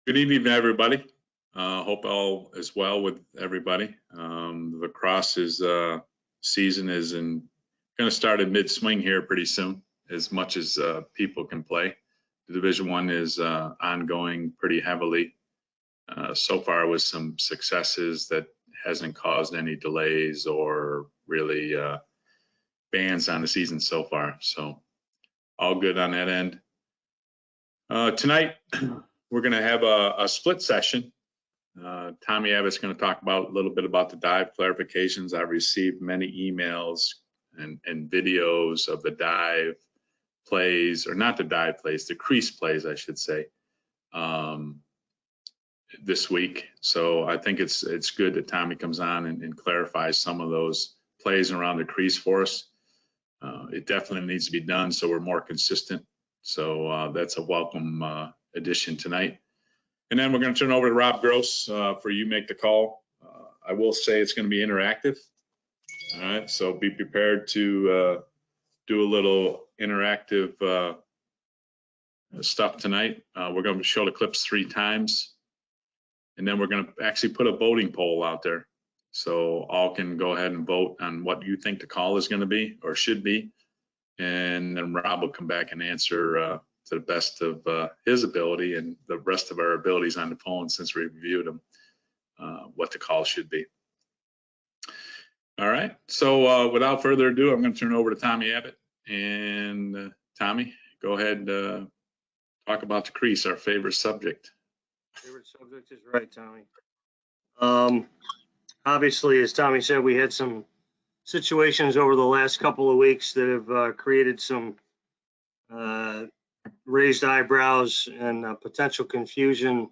Good evening, everybody. Hope all is well with everybody. The lacrosse season is going to start at mid-swing here pretty soon, as much as people can play. The Division I is ongoing pretty heavily. So far with some successes that hasn't caused any delays or really bans on the season so far. So all good on that end. Tonight, we're going to have a split session. Tommy Abbott's going to talk about a little bit about the dive clarifications. I've received many emails and videos of the dive plays, or not the dive plays, the crease plays, I should say, this week. So I think it's good that Tommy comes on and clarifies some of those plays around the crease for us. It definitely needs to be done so we're more consistent. So that's a welcome addition tonight. And then we're going to turn over to Rob Gross for You Make the Call. I will say it's going to be interactive. All right, so be prepared to do a little interactive stuff tonight. We're going to show the clips 3 times. And then we're going to actually put a voting poll out there. So all can go ahead and vote on what you think the call is going to be or should be. And then Rob will come back and answer to the best of his ability and the rest of our abilities on the phone, since we reviewed them, what the call should be. All right, so without further ado, I'm going to turn it over to Tommy Abbott. And Tommy, go ahead and talk about the crease, our favorite subject. Favorite subject is right, Tommy. Obviously, as Tommy said, we had some situations over the last couple of weeks that have created some raised eyebrows and potential confusion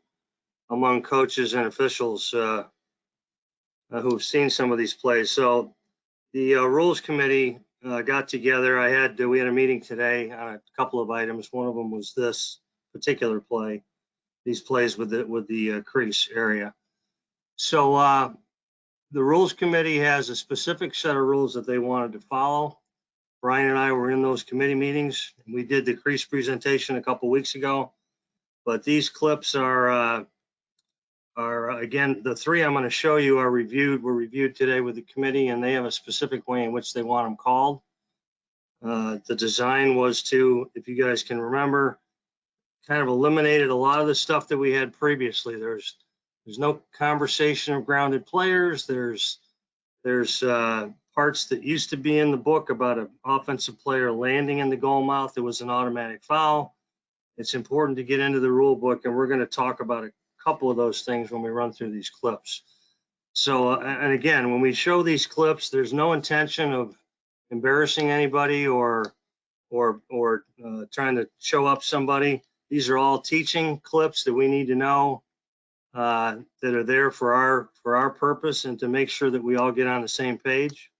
among coaches and officials who've seen some of these plays. So the rules committee got together. We had a meeting today on a couple of items. One of them was this particular play, these plays with the crease area. So the rules committee has a specific set of rules that they wanted to follow. Brian and I were in those committee meetings. We did the crease presentation a couple weeks ago, but these clips are again, the 3 I'm going to show you were reviewed today with the committee, and they have a specific way in which they want them called. The design was to, if you guys can remember, kind of eliminated a lot of the stuff that we had previously. There's no conversation of grounded players. There's parts that used to be in the book about an offensive player landing in the goal mouth. It was an automatic foul. It's important to get into the rule book, and we're going to talk about a couple of those things when we run through these clips. So, and again, when we show these clips, there's no intention of embarrassing anybody or trying to show up somebody. These are all teaching clips that we need to know that are there for our purpose and to make sure that we all get on the same page.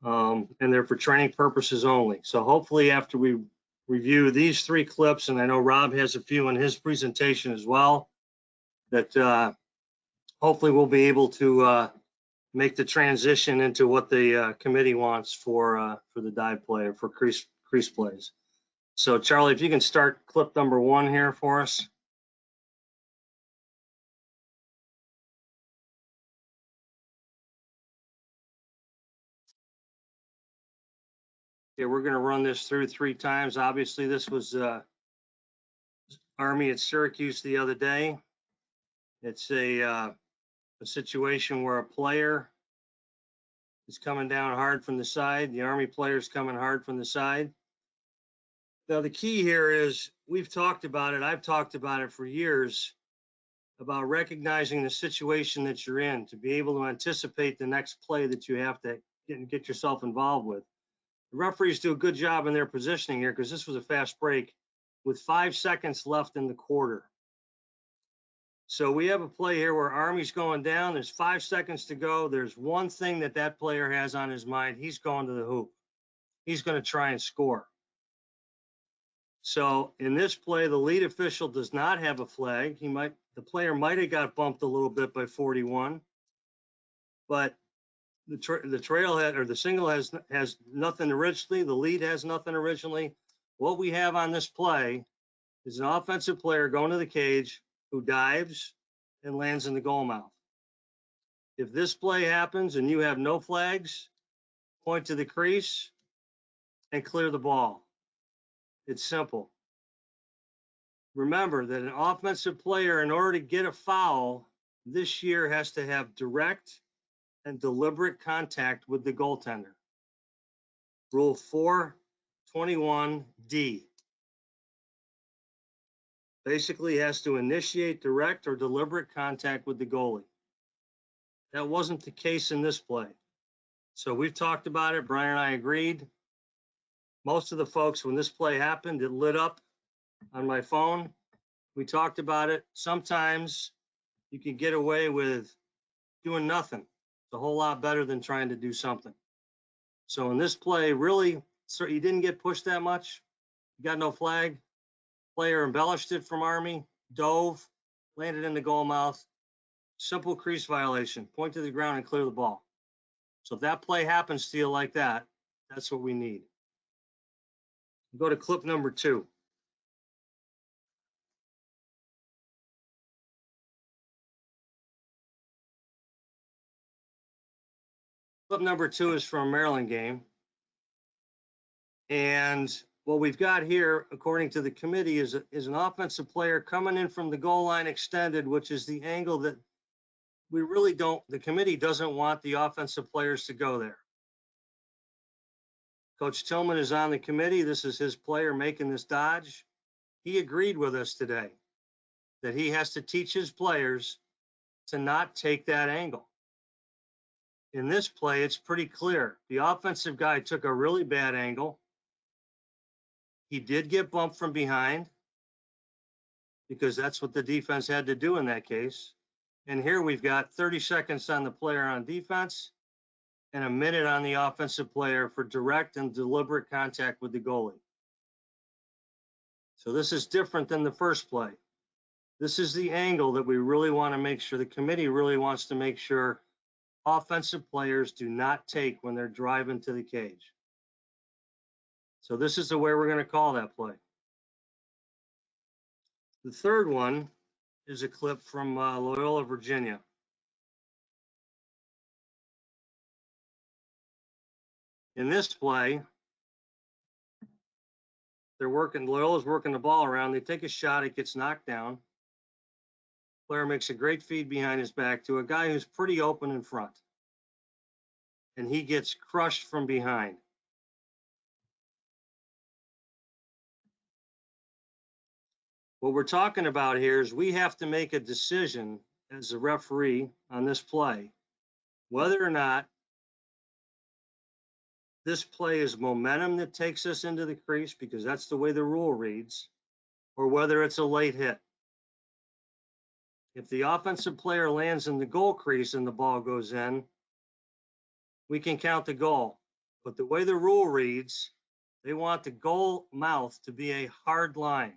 And they're for training purposes only. So hopefully after we review these 3 clips, and I know Rob has a few in his presentation as well, that hopefully we'll be able to make the transition into what the committee wants for the dive play or for crease plays. So Charlie, if you can start clip number 1 here for us. Okay, we're going to run this through 3 times. Obviously, this was Army at Syracuse the other day. It's a situation where a player is coming down hard from the side. The Army player is coming hard from the side. Now, the key here is we've talked about it. I've talked about it for years, about recognizing the situation that you're in to be able to anticipate the next play that you have to get yourself involved with. The referees do a good job in their positioning here because this was a fast break with 5 seconds left in the quarter. So we have a play here where Army's going down. There's 5 seconds to go. There's one thing that player has on his mind. He's going to the hoop. He's going to try and score. So in this play, the lead official does not have a flag. The player might have got bumped a little bit by 41, but the trailhead or the single has nothing originally. The lead has nothing originally. What we have on this play is an offensive player going to the cage, who dives and lands in the goal mouth. If this play happens and you have no flags, point to the crease and clear the ball. It's simple. Remember that an offensive player, in order to get a foul this year, has to have direct and deliberate contact with the goaltender. Rule 421D. Basically has to initiate direct or deliberate contact with the goalie. That wasn't the case in this play. So we've talked about it. Brian and I agreed. Most of the folks, when this play happened, it lit up on my phone. We talked about it. Sometimes you can get away with doing nothing. It's a whole lot better than trying to do something. So in this play, really, you didn't get pushed that much. You got no flag. Player embellished it from Army, dove, landed in the goal mouth. Simple crease violation. Point to the ground and clear the ball. So if that play happens to you like that, that's what we need. Go to clip number 2. Clip number 2 is from a Maryland game. And what we've got here, according to the committee, is an offensive player coming in from the goal line extended, which is the angle that we really don't, the committee doesn't want the offensive players to go there. Coach Tillman is on the committee. This is his player making this dodge. He agreed with us today that he has to teach his players to not take that angle. In this play, it's pretty clear. The offensive guy took a really bad angle. He did get bumped from behind because that's what the defense had to do in that case. And here we've got 30 seconds on the player on defense and a minute on the offensive player for direct and deliberate contact with the goalie. So this is different than the first play. This is the angle that we really want to make sure, the committee really wants to make sure offensive players do not take when they're driving to the cage. So this is the way we're going to call that play. The third one is a clip from Loyola, Virginia. In this play, Loyola's working the ball around. They take a shot, it gets knocked down. Player makes a great feed behind his back to a guy who's pretty open in front. And he gets crushed from behind. What we're talking about here is we have to make a decision as a referee on this play, whether or not this play is momentum that takes us into the crease, because that's the way the rule reads, or whether it's a late hit. If the offensive player lands in the goal crease and the ball goes in, we can count the goal. But the way the rule reads, they want the goal mouth to be a hard line,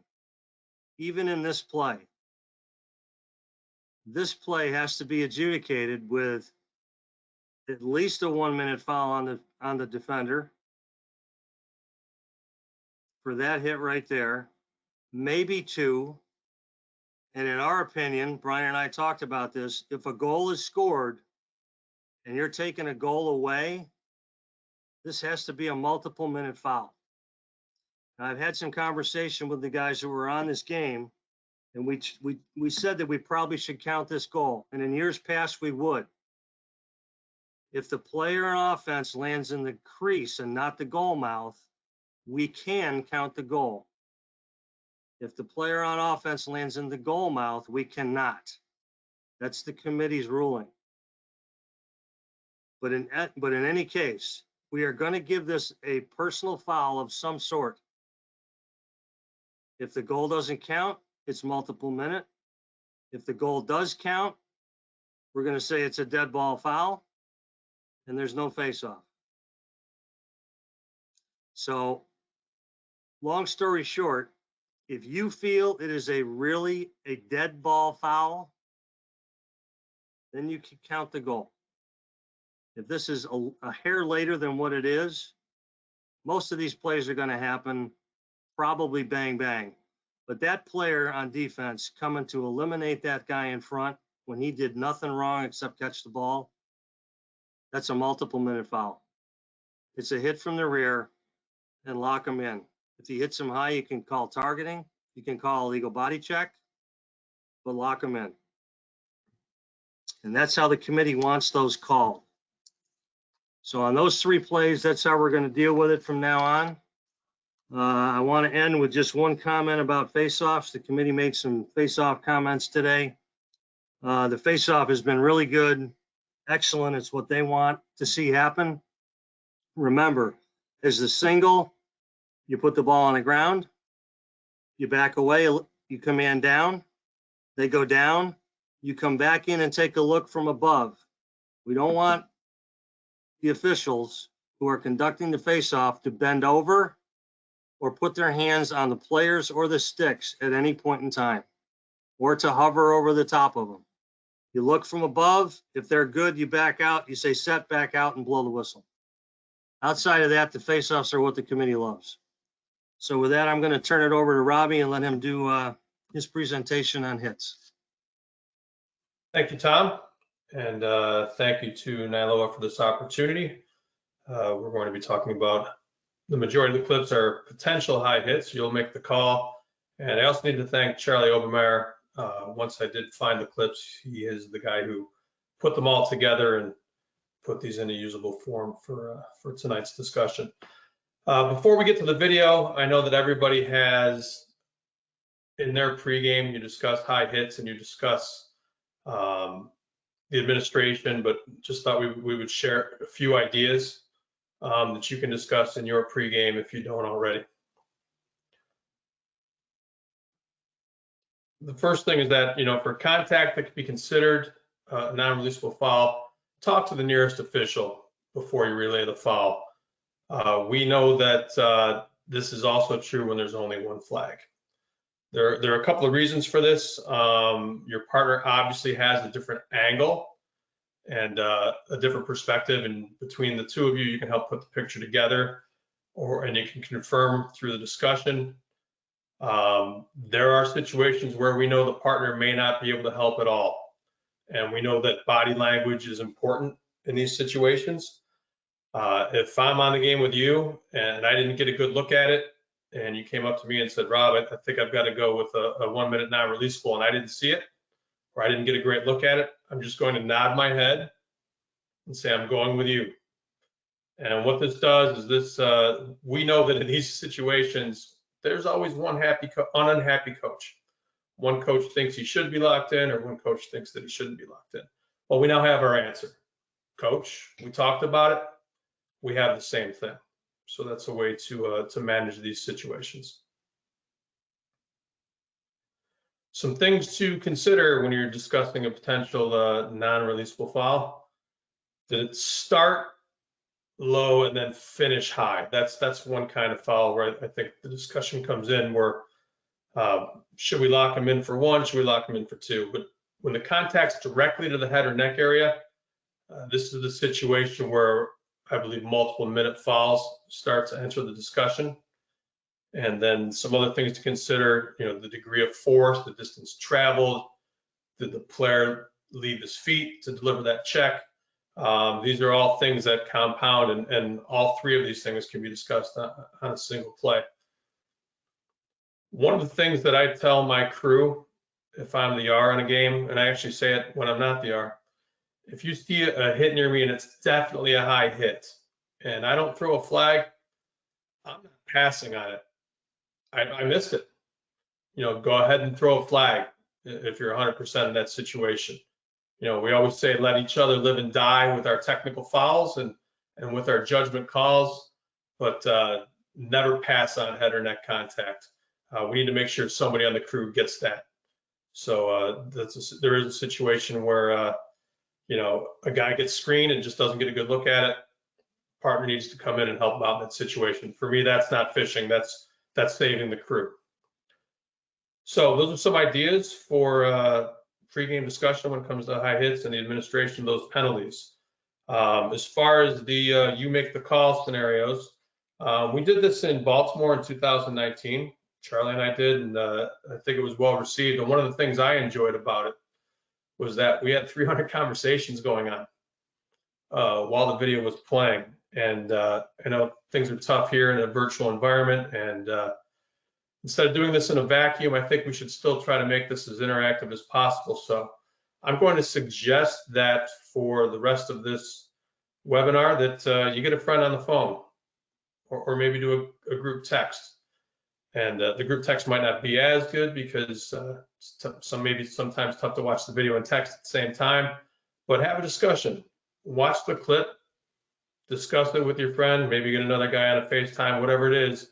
even in this play. This play has to be adjudicated with at least a 1-minute foul on the defender for that hit right there, maybe 2. And in our opinion, Brian and I talked about this, if a goal is scored and you're taking a goal away, this has to be a multiple minute foul. Now, I've had some conversation with the guys who were on this game, and we said that we probably should count this goal. And in years past, we would. If the player on offense lands in the crease and not the goal mouth, we can count the goal. If the player on offense lands in the goal mouth, we cannot. That's the committee's ruling. But in any case, we are going to give this a personal foul of some sort. If the goal doesn't count, it's multiple minute. If the goal does count, we're going to say it's a dead ball foul, and there's no face-off. So, long story short, if you feel it is a dead ball foul, then you can count the goal. If this is a hair later than what it is, most of these plays are going to happen probably bang, bang. But that player on defense coming to eliminate that guy in front when he did nothing wrong except catch the ball, that's a multiple minute foul. It's a hit from the rear and lock him in. If he hits him high, you can call targeting. You can call illegal body check, but lock him in. And that's how the committee wants those called. So on those 3 plays, that's how we're going to deal with it from now on. I want to end with just one comment about face-offs. The committee made some face-off comments today. The face-off has been really good, excellent. It's what they want to see happen. Remember, as the single, you put the ball on the ground, you back away, you command down, they go down, you come back in and take a look from above. We don't want the officials who are conducting the face-off to bend over or put their hands on the players or the sticks at any point in time, or to hover over the top of them. You look from above. If they're good, you back out. You say set, back out, and blow the whistle. Outside of that, the face-offs are what the committee loves. So with that, I'm going to turn it over to Robbie and let him do his presentation on hits. Thank you, Tom. And thank you to NILOA for this opportunity. We're going to be talking about the majority of the clips are potential high hits. You'll make the call. And I also need to thank Charlie Obermeyer. Once I did find the clips, he is the guy who put them all together and put these in a usable form for tonight's discussion. Before we get to the video, I know that everybody has, in their pregame, you discuss high hits and you discuss the administration, but just thought we would share a few ideas that you can discuss in your pregame if you don't already. The first thing is that, for contact that could be considered a non-releasable foul, talk to the nearest official before you relay the foul. We know that this is also true when there's only one flag. There are a couple of reasons for this. Your partner obviously has a different angle and a different perspective, and between the two of you, you can help put the picture together, and you can confirm through the discussion. There are situations where we know the partner may not be able to help at all, and we know that body language is important in these situations. If I'm on the game with you and I didn't get a good look at it, and you came up to me and said, Rob, I think I've got to go with a 1 minute non-releasable, and I didn't see it, or I didn't get a great look at it, I'm just going to nod my head and say, I'm going with you. And what this does is this, we know that in these situations, there's always one unhappy coach. One coach thinks he should be locked in, or one coach thinks that he shouldn't be locked in. Well, we now have our answer. Coach, we talked about it. We have the same thing. So that's a way to manage these situations. Some things to consider when you're discussing a potential non-releasable foul. Did it start low and then finish high? That's one kind of foul where I think the discussion comes in, where should we lock him in for 1? Should we lock him in for 2? But when the contact's directly to the head or neck area, this is the situation where I believe multiple minute fouls start to enter the discussion. And then some other things to consider, the degree of force, the distance traveled, did the player leave his feet to deliver that check? These are all things that compound, and all 3 of these things can be discussed on a single play. One of the things that I tell my crew if I'm the R in a game, and I actually say it when I'm not the R, if you see a hit near me and it's definitely a high hit and I don't throw a flag, I'm not passing on it. I missed it. Go ahead and throw a flag if you're 100% in that situation. We always say let each other live and die with our technical fouls and with our judgment calls, but never pass on head or neck contact. We need to make sure somebody on the crew gets that. So there is a situation where a guy gets screened and just doesn't get a good look at it. Partner needs to come in and help him out in that situation. For me, that's not fishing. That's saving the crew. So those are some ideas for pre-game discussion when it comes to high hits and the administration of those penalties. As far as the you make the call scenarios, we did this in Baltimore in 2019. Charlie and I did, and I think it was well received. And one of the things I enjoyed about it was that we had 300 conversations going on while the video was playing. And I know things are tough here in a virtual environment, and instead of doing this in a vacuum, I think we should still try to make this as interactive as possible. So I'm going to suggest that for the rest of this webinar that you get a friend on the phone, or maybe do a group text. And the group text might not be as good because maybe sometimes tough to watch the video and text at the same time, but have a discussion. Watch the clip, discuss it with your friend, maybe get another guy on a FaceTime, whatever it is,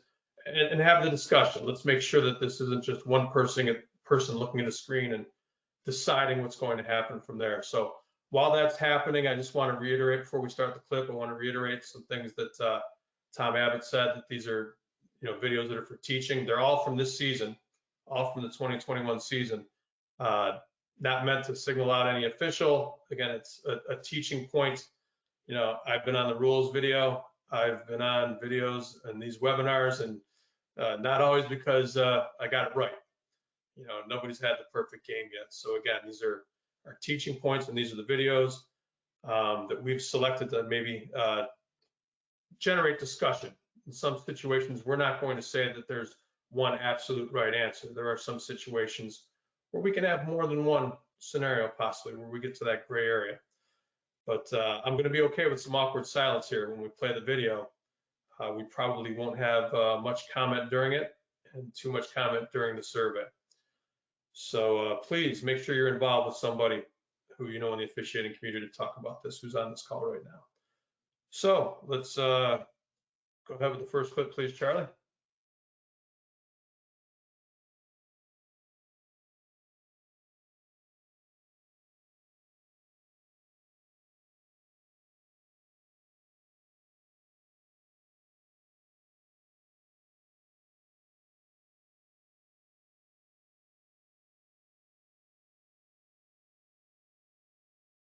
and have the discussion. Let's make sure that this isn't just one person looking at a screen and deciding what's going to happen from there. So while that's happening, I just want to reiterate before we start the clip, I want to reiterate some things that Tom Abbott said, that these are videos that are for teaching. They're all from this season, all from the 2021 season. Not meant to signal out any official. Again, it's a teaching point. I've been on the rules video. I've been on videos and these webinars, and not always because I got it right. Nobody's had the perfect game yet. So again, these are our teaching points, and these are the videos that we've selected to maybe generate discussion. In some situations, we're not going to say that there's one absolute right answer. There are some situations where we can have more than one scenario possibly where we get to that gray area. But I'm going to be okay with some awkward silence here when we play the video. We probably won't have much comment during it and too much comment during the survey. So please make sure you're involved with somebody who you know in the officiating community to talk about this, who's on this call right now. So let's go ahead with the first clip, please, Charlie.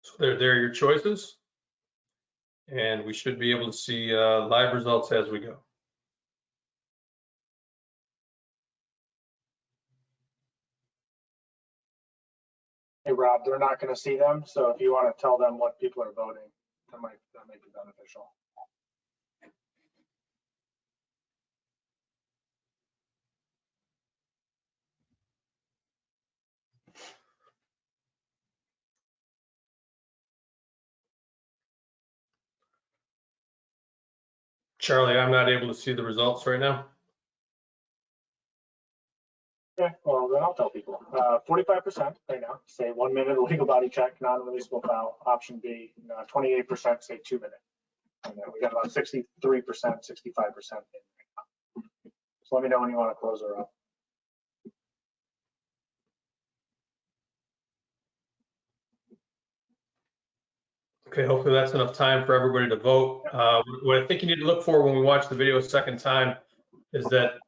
So there are your choices, and we should be able to see live results as we go. Hey, Rob, they're not going to see them, so if you want to tell them what people are voting, that might be beneficial. Charlie, I'm not able to see the results right now. Okay, well, then I'll tell people. 45% right now say 1 minute legal body check, non-releasable foul. Option B, 28% say 2 minutes. And then we got about 63%, 65%. So let me know when you want to close her up. Okay, hopefully that's enough time for everybody to vote. What I think you need to look for when we watch the video a second time is that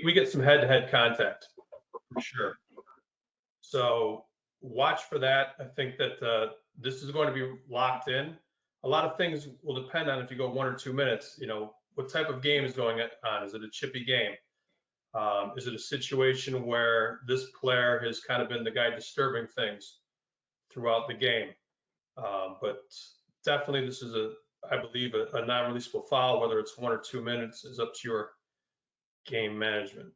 we get some head-to-head contact, for sure. So watch for that. I think that this is going to be locked in. A lot of things will depend on if you go 1 or 2 minutes, what type of game is going on. Is it a chippy game? Is it a situation where this player has kind of been the guy disturbing things throughout the game? But definitely this is I believe a non-releasable foul. Whether it's 1 or 2 minutes is up to your game management.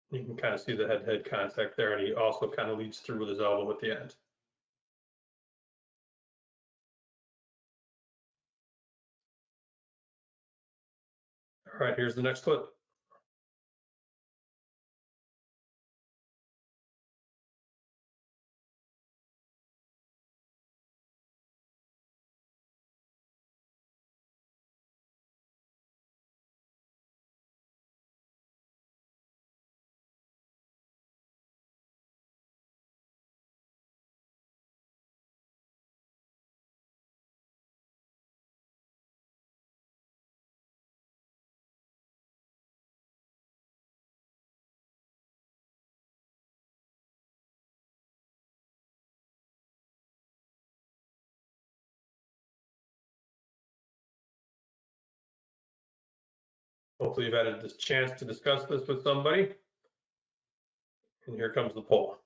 You can kind of see the head-to-head contact there, and he also kind of leads through with his elbow at the end. All right, here's the next clip. Hopefully you've had a chance to discuss this with somebody. And here comes the poll.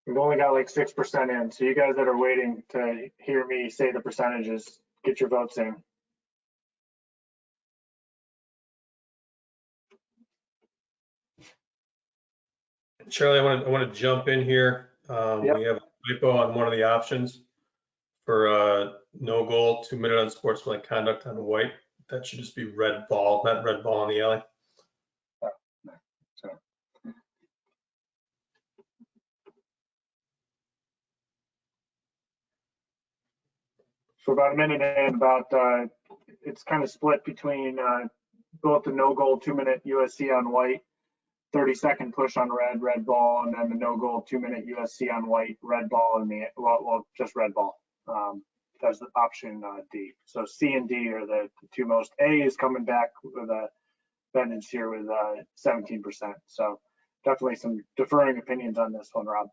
We've only got like 6% in. So you guys that are waiting to hear me say the percentages, get your votes in. Charlie, I want to jump in here. Yep. We have a typo on one of the options for no goal, 2-minute unsportsmanlike conduct on white. That should just be red ball, not red ball in the alley. For about a minute and it's kind of split between both the no goal 2-minute USC on white, 30-second push on red ball, and then the no goal 2-minute USC on white, red ball, and just red ball. That's the option D. So C and D are the two most. A is coming back with a vengeance here with 17%. So definitely some differing opinions on this one, Rob.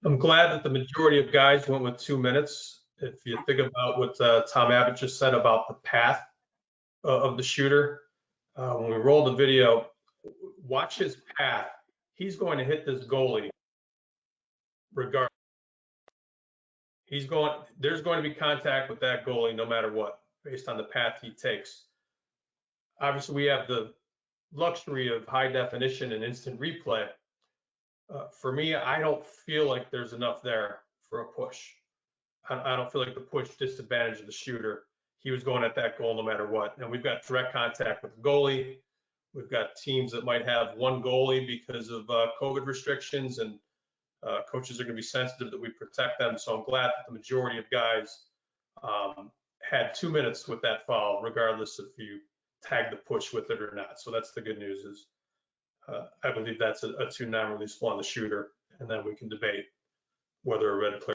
I'm glad that the majority of guys went with 2 minutes. If you think about what Tom Abbott just said about the path of the shooter, when we roll the video, watch his path. He's going to hit this goalie regardless. There's going to be contact with that goalie no matter what, based on the path he takes. Obviously, we have the luxury of high definition and instant replay. For me, I don't feel like there's enough there for a push. I don't feel like the push disadvantaged the shooter. He was going at that goal no matter what. And we've got direct contact with the goalie. We've got teams that might have one goalie because of COVID restrictions, and coaches are going to be sensitive that we protect them. So I'm glad that the majority of guys had 2 minutes with that foul, regardless if you tag the push with it or not. So that's the good news is I believe that's a 2 non-releasable on the shooter, and then we can debate whether a red player.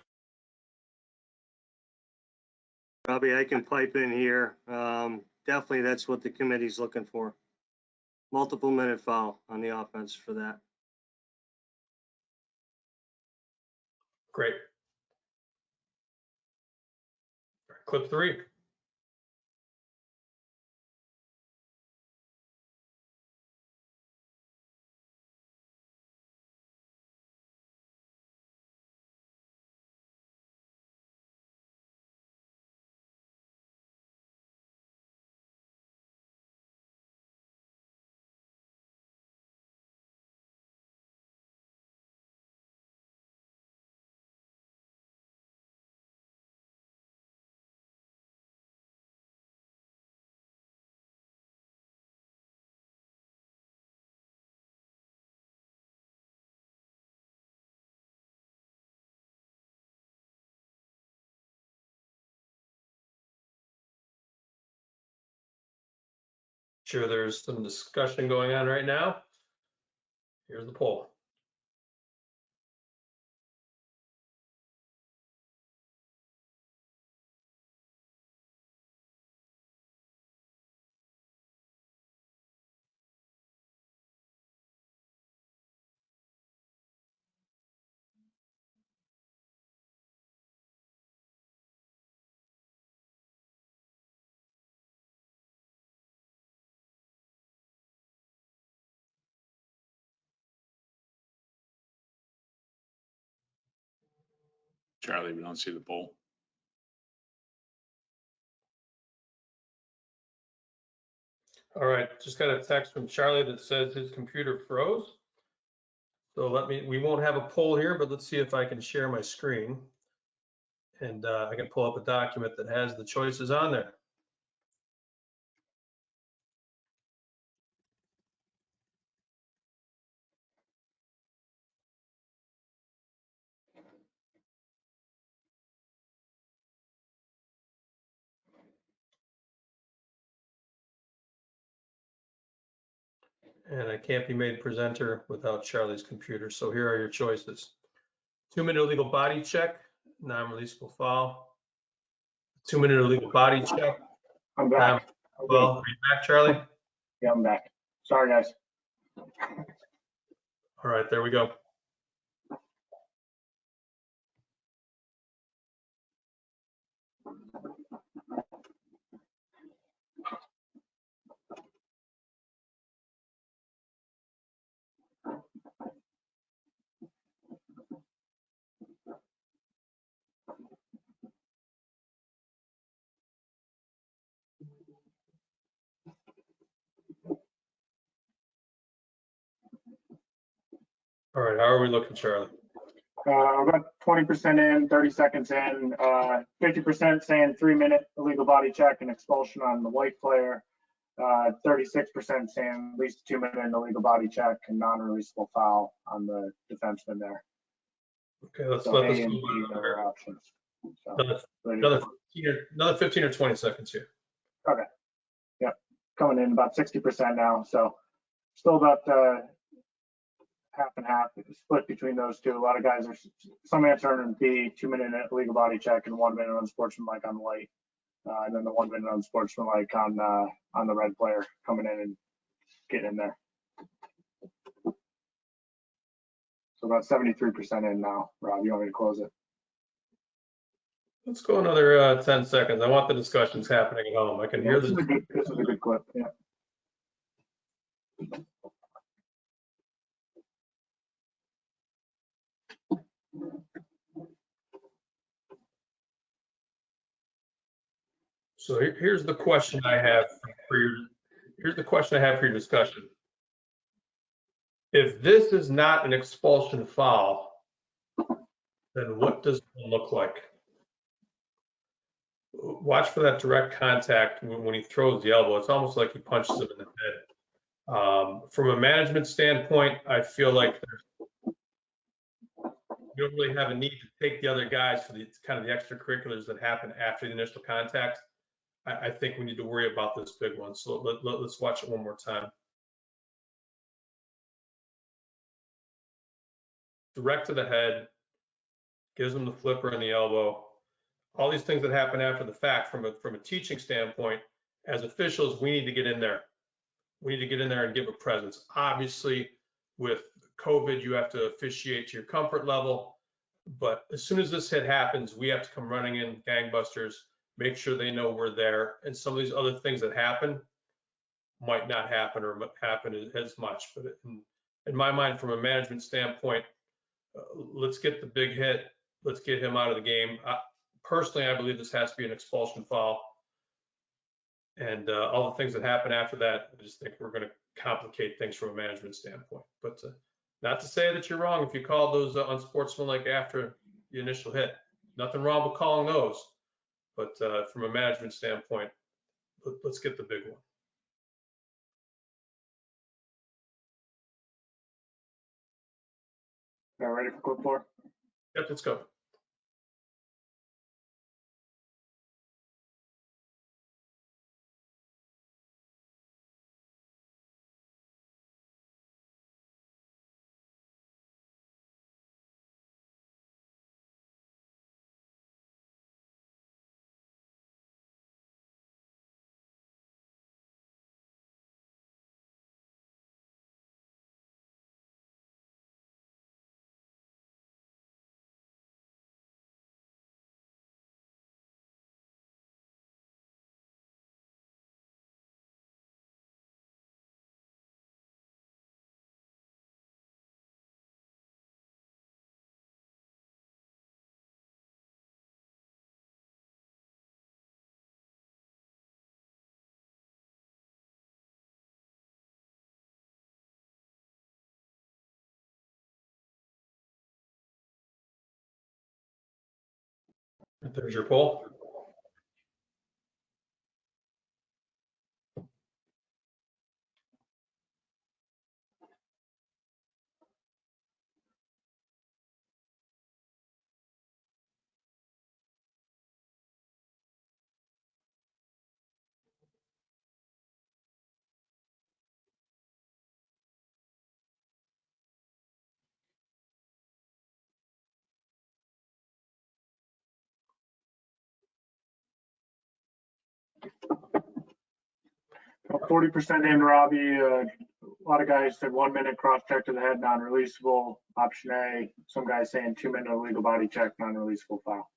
Robbie, I can pipe in here. Definitely that's what the committee's looking for. Multiple minute foul on the offense for that. Great. Clip 3. Sure, there's some discussion going on right now. Here's the poll. Charlie, we don't see the poll. All right, just got a text from Charlie that says his computer froze. So we won't have a poll here, but let's see if I can share my screen. And I can pull up a document that has the choices on there. And I can't be made presenter without Charlie's computer. So here are your choices. 2-minute illegal body check, non-releasable foul. 2-minute illegal body check. I'm back. Okay. Well, are you back, Charlie? Yeah, I'm back. Sorry, guys. All right, there we go. All right, how are we looking, Charlie? About 20% in, 30 seconds in, 50% saying 3-minute illegal body check and expulsion on the white player. 36% saying at least 2-minute illegal body check and non-releasable foul on the defenseman there. Okay, let's So let A this and go. B are options. So, Another 15 or 20 seconds here. okay. Yep. Coming in about 60% now. So still about half and half split between those two. A lot of guys are, some answering B, 2-minute illegal body check and 1-minute unsportsmanlike on white. And then the 1-minute unsportsmanlike on the red player coming in and getting in there. So about 73% in now. Rob, you want me to close it? Let's go another 10 seconds. I want the discussions happening at home. I can hear This this. is a good clip. Yeah. So here's the question I have for your discussion. If this is not an expulsion foul, then what does it look like? Watch for that direct contact when he throws the elbow. It's almost like he punches him in the head. From a management standpoint, I feel like you don't really have a need to take the other guys for the kind of the extracurriculars that happen after the initial contact. I think we need to worry about this big one. So let's watch it one more time. Direct to the head, gives him the flipper in the elbow. All these things that happen after the fact, from a teaching standpoint, as officials, we need to get in there. We need to get in there and give a presence. Obviously, with COVID, you have to officiate to your comfort level. But as soon as this hit happens, we have to come running in, gangbusters, make sure they know we're there. And some of these other things that happen might not happen or happen as much. But in my mind, from a management standpoint, let's get the big hit. Let's get him out of the game. Personally, I believe this has to be an expulsion foul. And all the things that happen after that, I just think we're going to complicate things from a management standpoint. But not to say that you're wrong if you call those unsportsmanlike after the initial hit. Nothing wrong with calling those. But from a management standpoint, let's get the big one. All right, ready for clip 4? Yep, let's go. There's your poll. 40% named Robbie. A lot of guys said 1 minute cross check to the head, non-releasable. Option A. Some guys saying 2 minute illegal body check, non-releasable foul.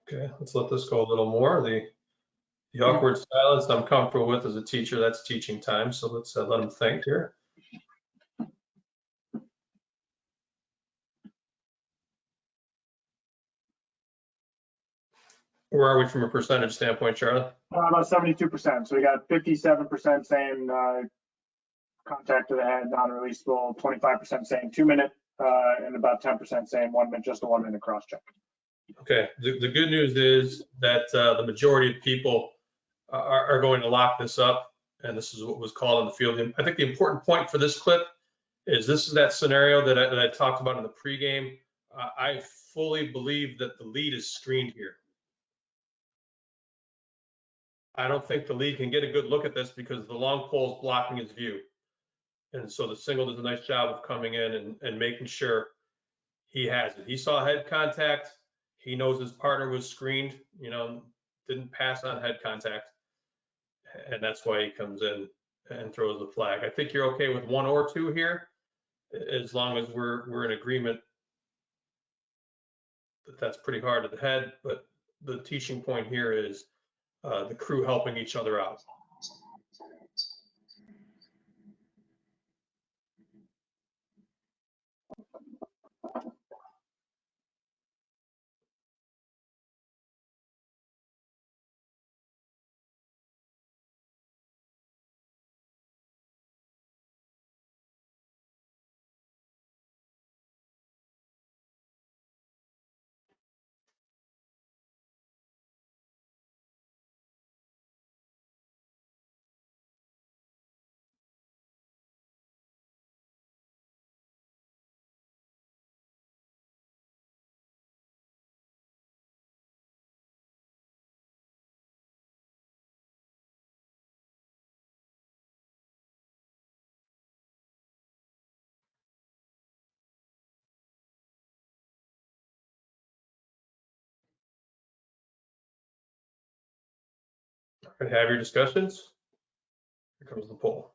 Okay, let's let this go a little more. The awkward silence I'm comfortable with as a teacher. That's teaching time. So let's let them think here. Where are we from a percentage standpoint, Charlie? About 72%. So we got 57% saying contact to the head, non-releasable, 25% saying 2 minute, and about 10% saying 1 minute, just a 1 minute cross check. Okay, the good news is that the majority of people are going to lock this up, and this is what was called in the field. I think the important point for this clip is this is that scenario that I talked about in the pregame. I fully believe that the lead is screened here. I don't think the lead can get a good look at this because the long pole is blocking his view. And so the single does a nice job of coming in and making sure he has it. He saw head contact. He knows his partner was screened, you know, didn't pass on head contact. And that's why he comes in and throws the flag. I think you're okay with 1 or 2 here, as long as we're in agreement that that's pretty hard at the head. But the teaching point here is the crew helping each other out. All right, have your discussions. Here comes the poll.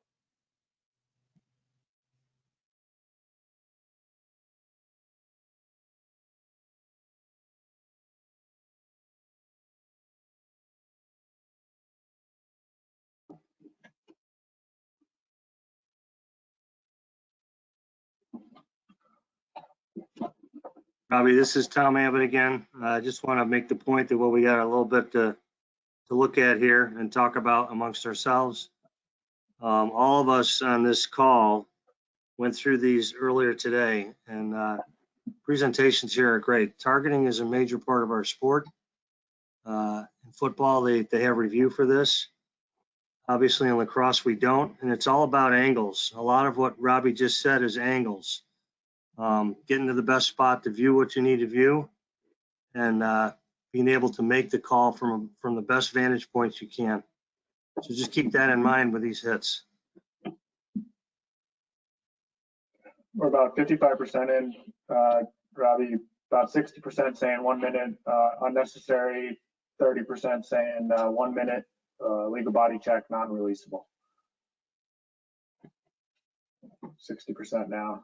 Robbie, this is Tom Abbott again. I just want to make the point that what we got a little bit to look at here and talk about amongst ourselves. All of us on this call went through these earlier today, and presentations here are great. Targeting is a major part of our sport. In football, they have review for this. Obviously in lacrosse, we don't, and it's all about angles. A lot of what Robbie just said is angles. Getting to the best spot to view what you need to view, and being able to make the call from the best vantage points you can. So just keep that in mind with these hits. We're about 55% in, Robbie, about 60% saying 1 minute unnecessary, 30% saying 1 minute legal body check, non-releasable. 60% now.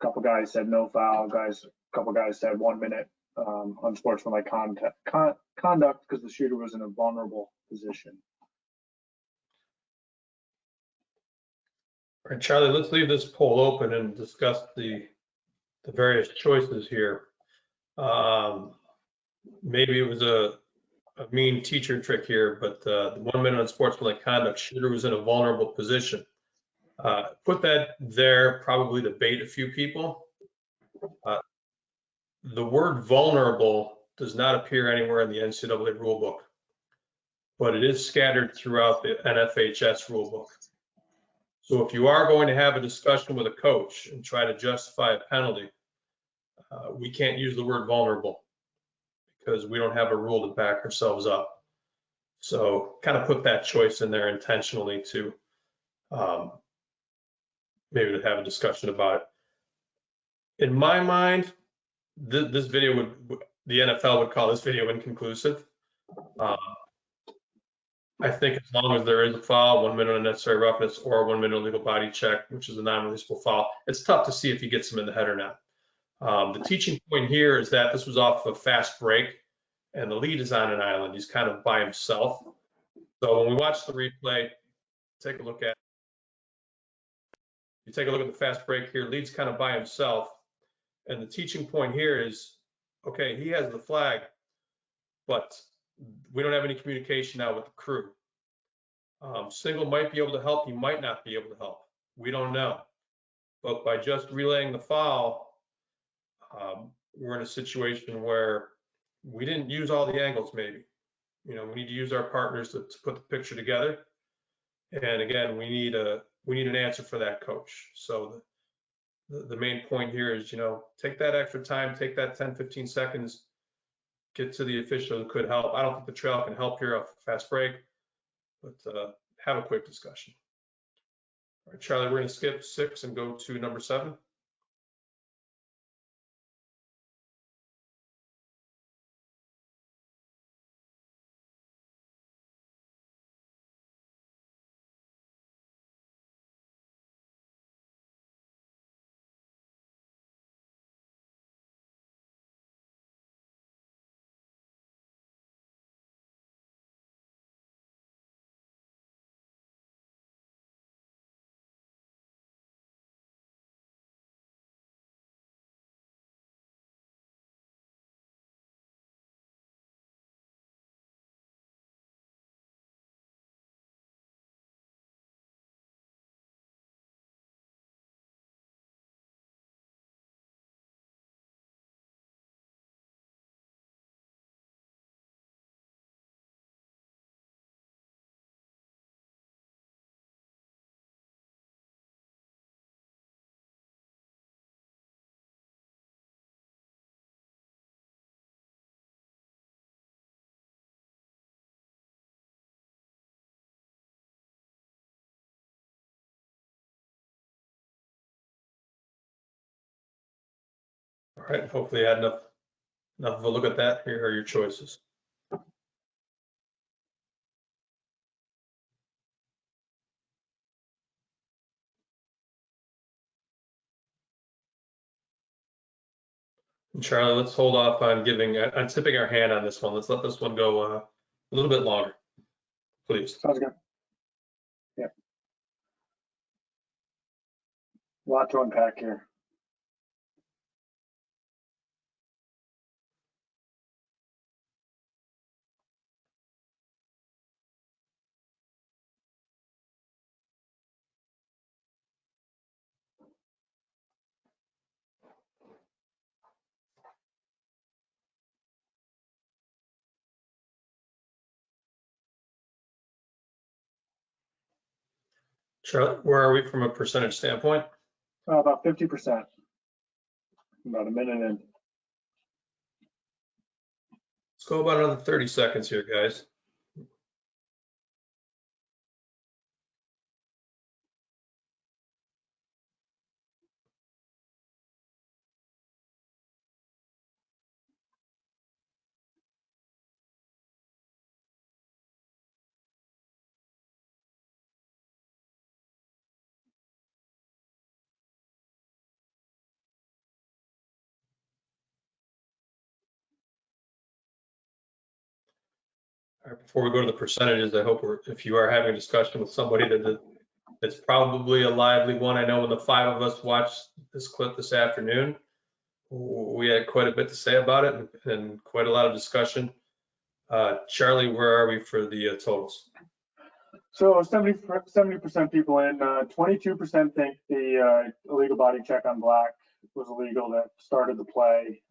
A couple guys said no foul. A couple guys said 1 minute unsportsmanlike conduct because the shooter was in a vulnerable position. All right, Charlie, let's leave this poll open and discuss the various choices here. Maybe it was a mean teacher trick here, but the 1 minute unsportsmanlike conduct, shooter was in a vulnerable position. Put that there probably to bait a few people. The word vulnerable does not appear anywhere in the NCAA rulebook, but it is scattered throughout the NFHS rulebook. So if you are going to have a discussion with a coach and try to justify a penalty, we can't use the word vulnerable because we don't have a rule to back ourselves up. So kind of put that choice in there intentionally to maybe to have a discussion about it. In my mind, this video the NFL would call this video inconclusive. I think as long as there is a foul, 1 minute unnecessary roughness or 1 minute illegal body check, which is a non-releasable foul, it's tough to see if he gets him in the head or not. The teaching point here is that this was off of a fast break and the lead is on an island. He's kind of by himself. So when we watch the replay, take a look at the fast break here, lead's kind of by himself. And the teaching point here is, okay, he has the flag, but we don't have any communication now with the crew. Single might be able to help, he might not be able to help. We don't know. But by just relaying the foul, we're in a situation where we didn't use all the angles maybe. You know, we need to use our partners to put the picture together. And again, we need an answer for that coach. So the main point here is, you know, take that extra time, take that 10, 15 seconds, get to the official who could help. I don't think the trail can help here off a fast break, but have a quick discussion. All right, Charlie, we're going to skip 6 and go to number 7. All right, hopefully you had enough of a look at that. Here are your choices. And Charlie, let's hold off on tipping our hand on this one. Let's let this one go a little bit longer, please. Sounds good. Yeah. A lot to unpack here. Charlie, where are we from a percentage standpoint? About 50%. About a minute in. Let's go about another 30 seconds here, guys. All right, before we go to the percentages, I hope if you are having a discussion with somebody that's probably a lively one. I know when the 5 of us watched this clip this afternoon, we had quite a bit to say about it and quite a lot of discussion. Charlie, where are we for the totals? So 70% people in, 22% think the illegal body check on Black was illegal that started the play.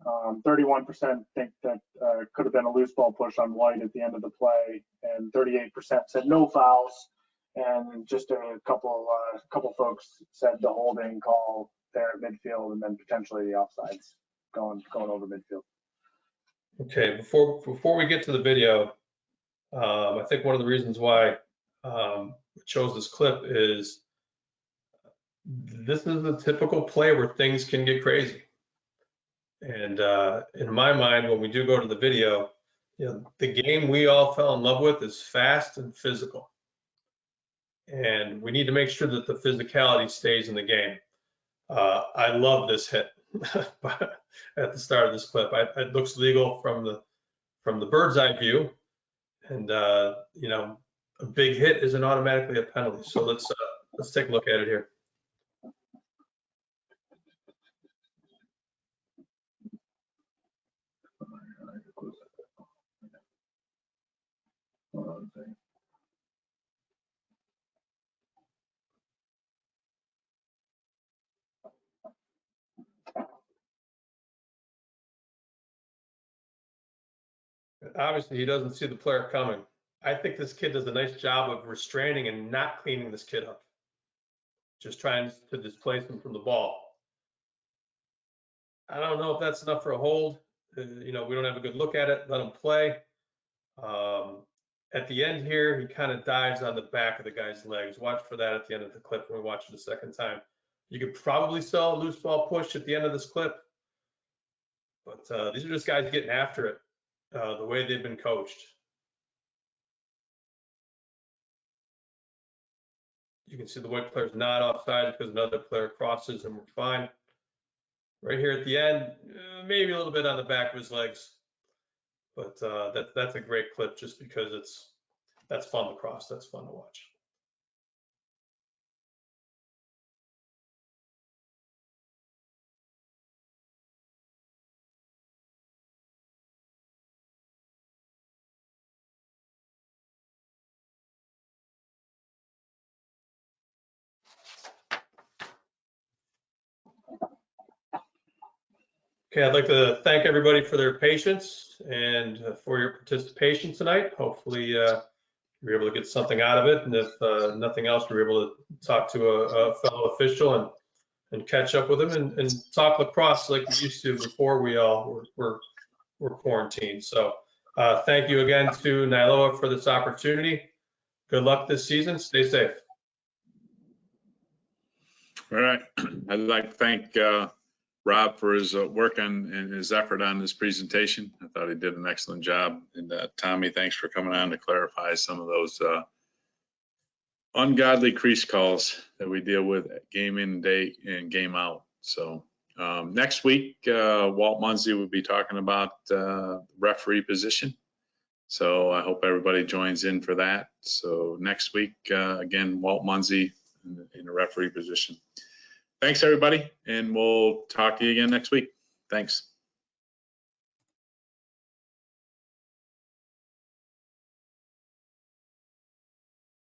31% think that could have been a loose ball push on White at the end of the play, and 38% said no fouls. And just a couple folks said the holding call there at midfield, and then potentially the offsides going over midfield. Okay, before we get to the video, I think one of the reasons why we chose this clip is this is a typical play where things can get crazy. And in my mind, when we do go to the video, you know, the game we all fell in love with is fast and physical. And we need to make sure that the physicality stays in the game. I love this hit at the start of this clip. It looks legal from the bird's eye view, and you know, a big hit isn't automatically a penalty. So let's take a look at it here. Obviously, he doesn't see the player coming. I think this kid does a nice job of restraining and not cleaning this kid up. Just trying to displace him from the ball. I don't know if that's enough for a hold. You know, we don't have a good look at it. Let him play. At the end here, he kind of dives on the back of the guy's legs. Watch for that at the end of the clip when we watch it a second time. You could probably sell a loose ball push at the end of this clip, but these are just guys getting after it the way they've been coached. You can see the white player's not offside because another player crosses and we're fine. Right here at the end, maybe a little bit on the back of his legs, but that's a great clip just because that's fun to cross. That's fun to watch. Okay, I'd like to thank everybody for their patience and for your participation tonight. Hopefully you're able to get something out of it. And if nothing else, you're able to talk to a fellow official and catch up with him and talk lacrosse like we used to before we all were quarantined. So thank you again to NILOA for this opportunity. Good luck this season. Stay safe. All right. I'd like to thank Rob for his work and his effort on this presentation. I thought he did an excellent job. And Tommy, thanks for coming on to clarify some of those ungodly crease calls that we deal with game in, day in, game out. So next week, Walt Munsey will be talking about referee position. So I hope everybody joins in for that. So next week, again, Walt Munsey in the referee position. Thanks, everybody, and we'll talk to you again next week. Thanks.